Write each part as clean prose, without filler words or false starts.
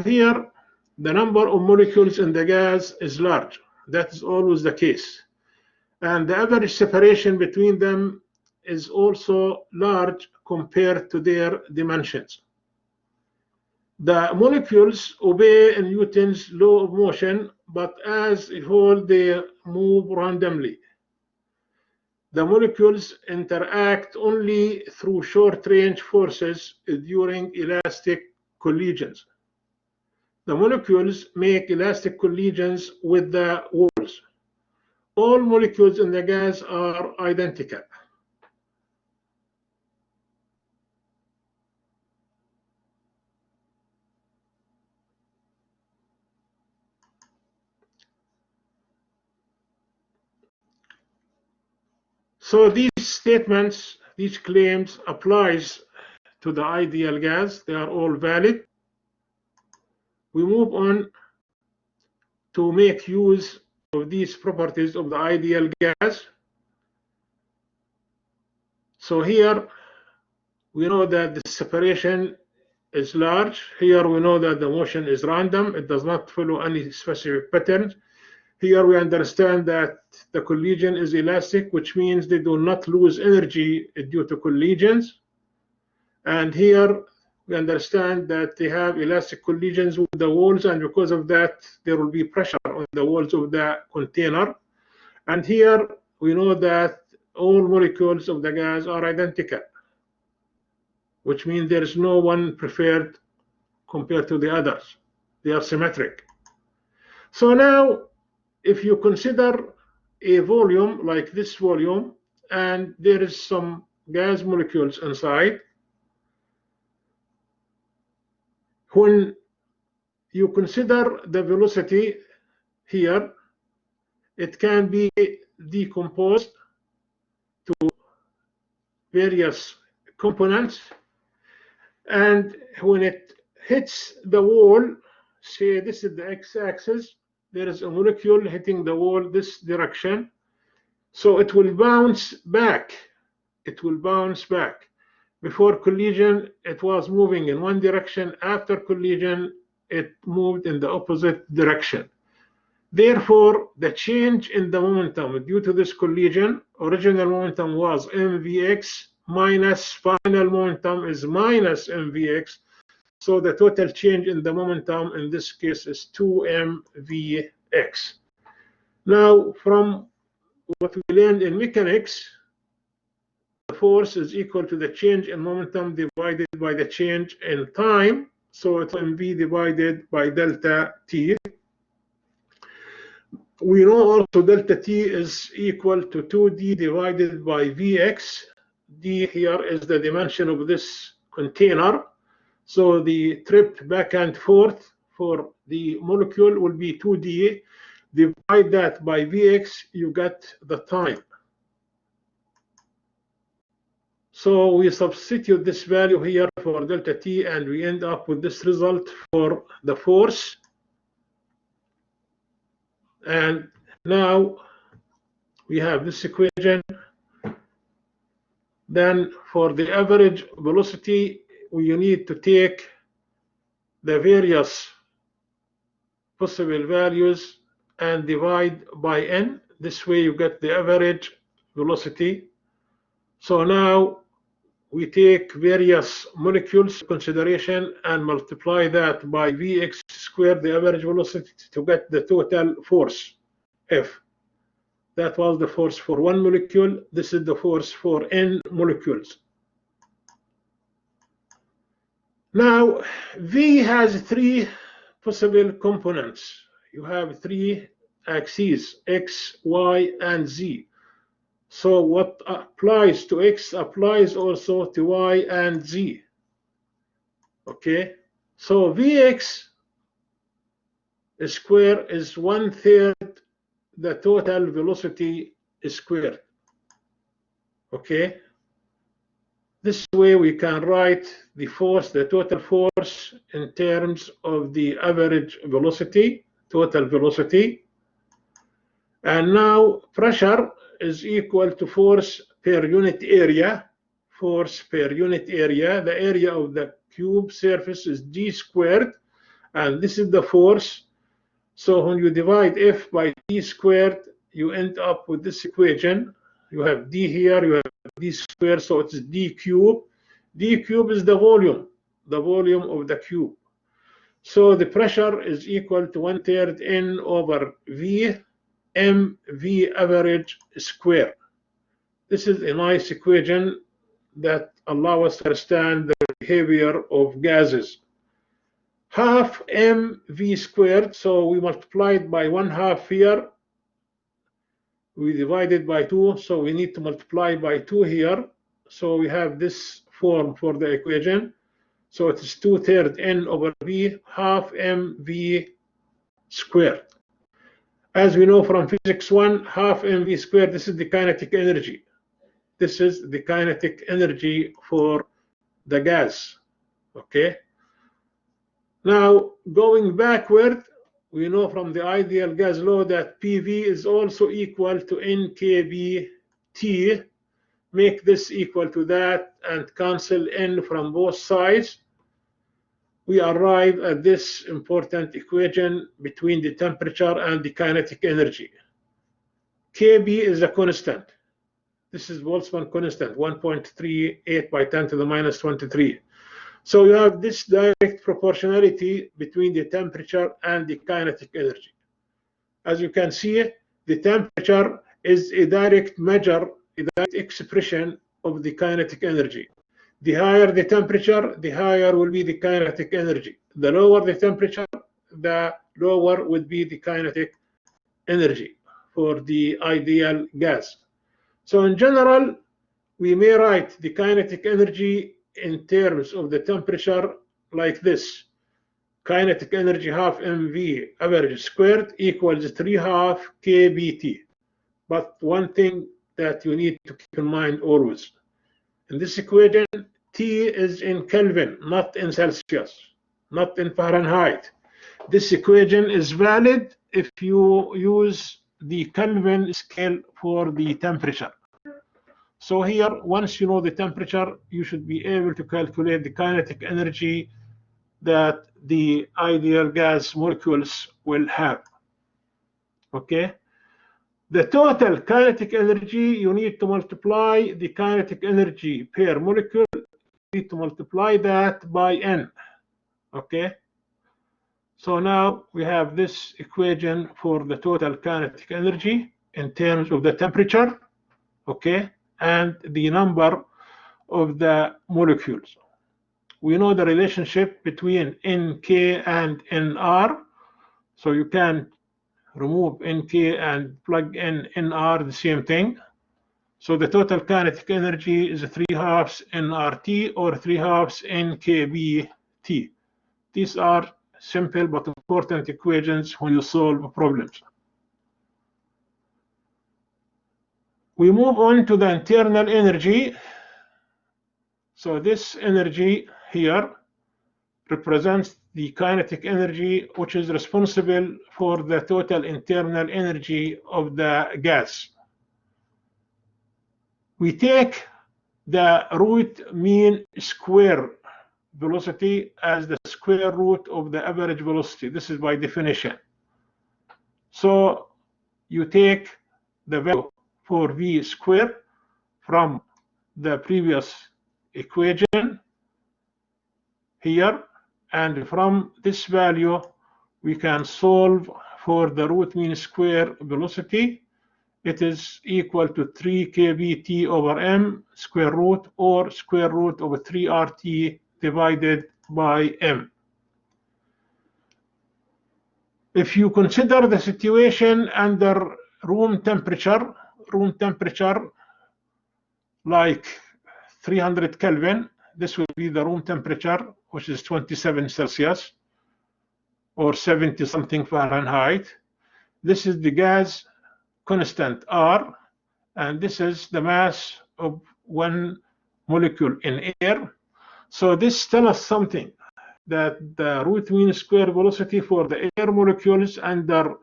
here, the number of molecules in the gas is large. That is always the case. And the average separation between them is also large compared to their dimensions. The molecules obey Newton's law of motion, but as a whole, they move randomly. The molecules interact only through short-range forces during elastic collisions. The molecules make elastic collisions with the walls. All molecules in the gas are identical. So these statements, these claims applies to the ideal gas. They are all valid. We move on to make use of these properties of the ideal gas. So here we know that the separation is large. Here we know that the motion is random. It does not follow any specific pattern. Here we understand that the collision is elastic, which means they do not lose energy due to collisions. And here we understand that they have elastic collisions with the walls, and because of that, there will be pressure on the walls of the container. And here we know that all molecules of the gas are identical, which means there is no one preferred compared to the others. They are symmetric. So now, if you consider a volume like this volume, and there is some gas molecules inside, when you consider the velocity here, it can be decomposed to various components. And when it hits the wall, say this is the x-axis, there is a molecule hitting the wall this direction. So it will bounce back. It will bounce back. Before collision, it was moving in one direction. After collision, it moved in the opposite direction. Therefore, the change in the momentum due to this collision, original momentum was mvx minus final momentum is minus mvx. So the total change in the momentum in this case is 2mvx. Now, from what we learned in mechanics, the force is equal to the change in momentum divided by the change in time. So it's mv divided by delta t. We know also delta t is equal to 2d divided by vx. D here is the dimension of this container. So the trip back and forth for the molecule will be 2d. Divide that by vx, you get the time. So we substitute this value here for delta t, and we end up with this result for the force. And now we have this equation. Then for the average velocity, you need to take the various possible values and divide by n. This way you get the average velocity. So now we take various molecules into consideration and multiply that by Vx squared, the average velocity, to get the total force, F. That was the force for one molecule. This is the force for n molecules. Now, V has three possible components. You have three axes, X, Y, and Z. So what applies to X applies also to Y and Z. Okay, so Vx square is 1/3 the total velocity squared. Okay, this way we can write the force, the total force, in terms of the average velocity, total velocity. And now pressure is equal to force per unit area. Force per unit area. The area of the cube surface is d squared, and this is the force. So when you divide F by d squared, you end up with this equation. You have d here, you have d squared, so it's d cube. D cube is the volume of the cube. So the pressure is equal to 1/3 N over V mv average square. This is a nice equation that allows us to understand the behavior of gases. Half mv squared, so we multiplied by 1/2 here. We divided by 2, so we need to multiply by 2 here. So we have this form for the equation. So it is 2/3 N over V, half mv squared. As we know from physics 1, half mv squared, this is the kinetic energy. This is the kinetic energy for the gas. Okay. Now, going backward, we know from the ideal gas law that PV is also equal to NkBT. Make this equal to that and cancel N from both sides. We arrive at this important equation between the temperature and the kinetic energy. Kb is a constant. This is Boltzmann constant, 1.38 by 10 to the minus 23. So you have this direct proportionality between the temperature and the kinetic energy. As you can see, the temperature is a direct measure, a direct expression of the kinetic energy. The higher the temperature, the higher will be the kinetic energy. The lower the temperature, the lower would be the kinetic energy for the ideal gas. So in general, we may write the kinetic energy in terms of the temperature like this. Kinetic energy half mv average squared equals 3/2 kBT. But one thing that you need to keep in mind always, in this equation, T is in Kelvin, not in Celsius, not in Fahrenheit. This equation is valid if you use the Kelvin scale for the temperature. So here, once you know the temperature, you should be able to calculate the kinetic energy that the ideal gas molecules will have. Okay? The total kinetic energy, you need to multiply the kinetic energy per molecule. You need to multiply that by N. Okay? So now we have this equation for the total kinetic energy in terms of the temperature. Okay? And the number of the molecules. We know the relationship between Nk and Nr, so you can remove Nk and plug in Nr, the same thing. So the total kinetic energy is 3/2 nRT or 3/2 nkBT. These are simple but important equations when you solve problems. We move on to the internal energy. So this energy here represents the kinetic energy, which is responsible for the total internal energy of the gas. We take the root mean square velocity as the square root of the average velocity. This is by definition. So you take the value for V square from the previous equation here, and from this value we can solve for the root mean square velocity. It is equal to 3 kBT over m square root, or square root of 3 RT divided by m. If you consider the situation under room temperature like 300 Kelvin, this will be the room temperature, which is 27 Celsius or 70 something Fahrenheit. This is the gas constant R, and this is the mass of one molecule in air. So this tells us something, that the root mean square velocity for the air molecules under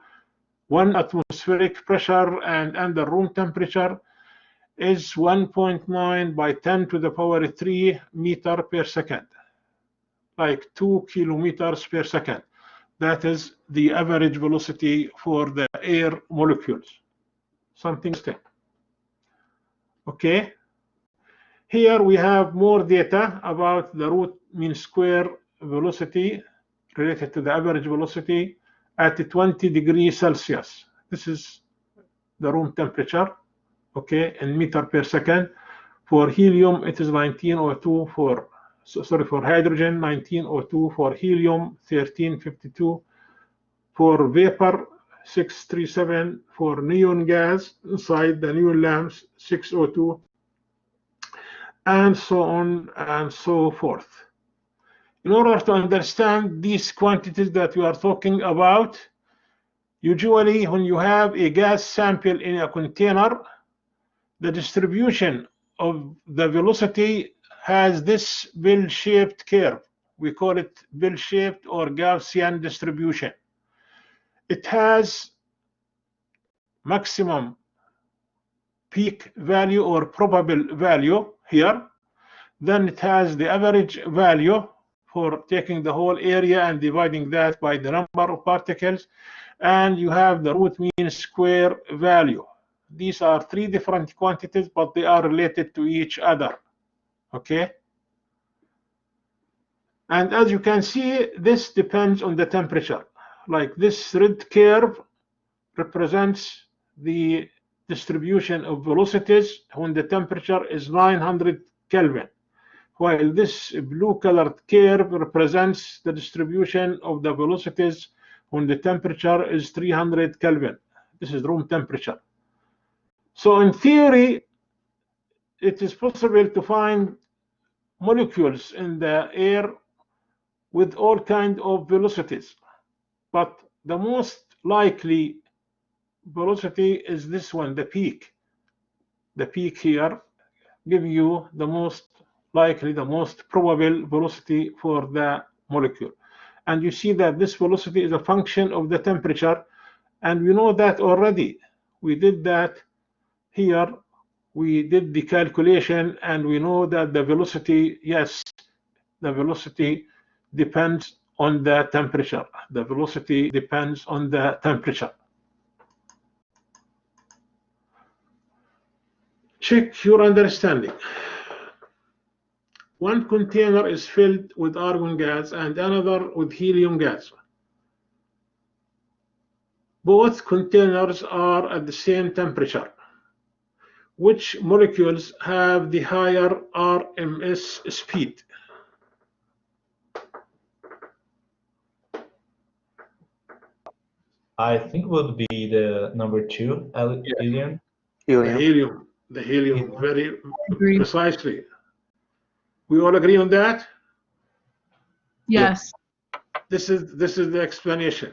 1 atmospheric pressure and under room temperature is 1.9 by 10 to the power 3 meter per second, like 2 kilometers per second. That is the average velocity for the air molecules. Something interesting. Okay. Here we have more data about the root mean square velocity related to the average velocity at 20 degrees Celsius. This is the room temperature, okay, in meter per second. For helium, it is 1902 for, for hydrogen, 1902 for helium, 1352 for vapor, 637 for neon gas inside the neon lamps, 602, and so on and so forth. In order to understand these quantities that we are talking about, usually when you have a gas sample in a container, the distribution of the velocity has this bell-shaped curve. We call it bell-shaped or Gaussian distribution. It has maximum peak value or probable value here. Then it has the average value for taking the whole area and dividing that by the number of particles. And you have the root mean square value. These are three different quantities, but they are related to each other. Okay? And as you can see, this depends on the temperature. Like this red curve represents the distribution of velocities when the temperature is 900 Kelvin, while this blue colored curve represents the distribution of the velocities when the temperature is 300 Kelvin. This is room temperature. So in theory, it is possible to find molecules in the air with all kinds of velocities, but the most likely velocity is this one, the peak. The peak here gives you the most likely, the most probable velocity for the molecule. And you see that this velocity is a function of the temperature, and we know that already. We did that here. We did the calculation, and we know that the velocity, yes, the velocity depends on the temperature. The velocity depends on the temperature. Check your understanding. One container is filled with argon gas and another with helium gas. Both containers are at the same temperature. Which molecules have the higher RMS speed? I think would be the number 2, helium. The helium, very precisely. We all agree on that? Yes. This is the explanation.